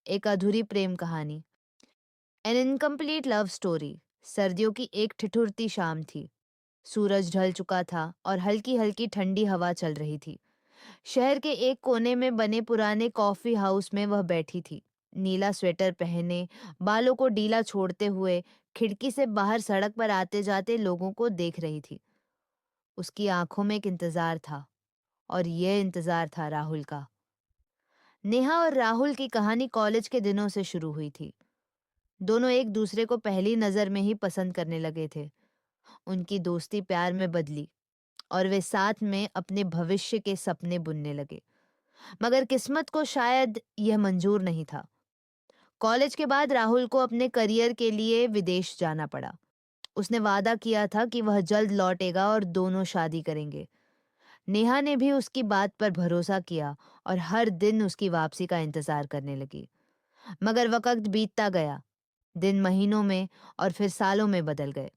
एक अधूरी प्रेम कहानी। N incomplete love story. सर्दियों की एक ठिठुरती शाम थी। सूरज ढल चुका था और हल्की हल्की ठंडी हवा चल रही थी। शहर के एक कोने में बने पुराने कॉफी हाउस में वह बैठी थी। नीला स्वेटर पहने, बालों को ढीला छोड़ते हुए, खिड़की से बाहर सड़क पर आते जाते लोगों को देख रही थी। उसकी आंखों में एक इंतजार था, और यह इंतजार था राहुल का। नेहा और राहुल की कहानी कॉलेज के दिनों से शुरू हुई थी। दोनों एक दूसरे को पहली नजर में ही पसंद करने लगे थे। उनकी दोस्ती प्यार में बदली और वे साथ में अपने भविष्य के सपने बुनने लगे। मगर किस्मत को शायद यह मंजूर नहीं था। कॉलेज के बाद राहुल को अपने करियर के लिए विदेश जाना पड़ा। उसने वादा किया था कि वह जल्द लौटेगा और दोनों शादी करेंगे। नेहा ने भी उसकी बात पर भरोसा किया और हर दिन उसकी वापसी का इंतजार करने लगी। मगर वक्त बीतता गया। दिन महीनों में और फिर सालों में बदल गए,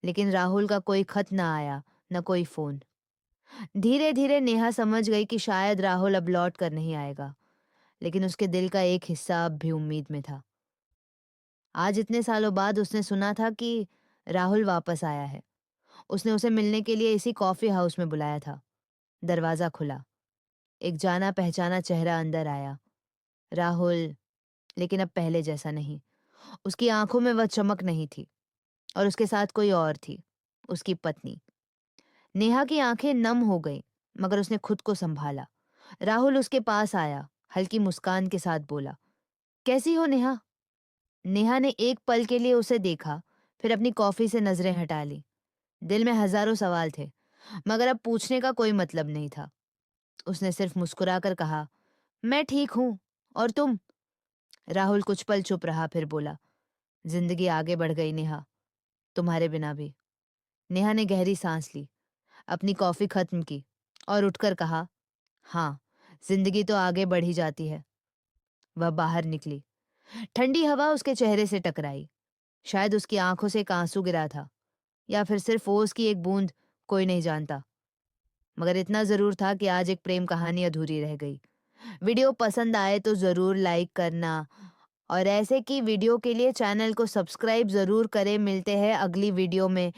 लेकिन राहुल का कोई खत ना आया, न कोई फोन। धीरे धीरे नेहा समझ गई कि शायद राहुल अब लौट कर नहीं आएगा, लेकिन उसके दिल का एक हिस्सा अब भी उम्मीद में था। आज इतने सालों बाद उसने सुना था कि राहुल वापस आया है। उसने उसे मिलने के लिए इसी कॉफी हाउस में बुलाया था। दरवाजा खुला। एक जाना पहचाना चेहरा अंदर आया। राहुल, लेकिन अब पहले जैसा नहीं। उसकी आंखों में वह चमक नहीं थी, और उसके साथ कोई और थी, उसकी पत्नी। नेहा की आंखें नम हो गईं, मगर उसने खुद को संभाला। राहुल उसके पास आया, हल्की मुस्कान के साथ बोला, कैसी हो नेहा? नेहा ने एक पल के लिए उसे देखा, फिर अपनी कॉफी से नजरें हटा ली। दिल में हजारों सवाल थे, मगर अब पूछने का कोई मतलब नहीं था। उसने सिर्फ मुस्कुराकर कहा, मैं ठीक हूं, और तुम? राहुल कुछ पल चुप रहा, फिर बोला, जिंदगी आगे बढ़ गई नेहा, तुम्हारे बिना भी। नेहा ने गहरी सांस ली, अपनी कॉफी खत्म की और उठकर कहा, हाँ, जिंदगी तो आगे बढ़ ही जाती है। वह बाहर निकली। ठंडी हवा उसके चेहरे से टकराई। शायद उसकी आंखों से एक आंसू गिरा था, या फिर सिर्फ ओस की एक बूंद, कोई नहीं जानता। मगर इतना जरूर था कि आज एक प्रेम कहानी अधूरी रह गई। वीडियो पसंद आए तो जरूर लाइक करना, और ऐसे की वीडियो के लिए चैनल को सब्सक्राइब जरूर करें। मिलते हैं अगली वीडियो में।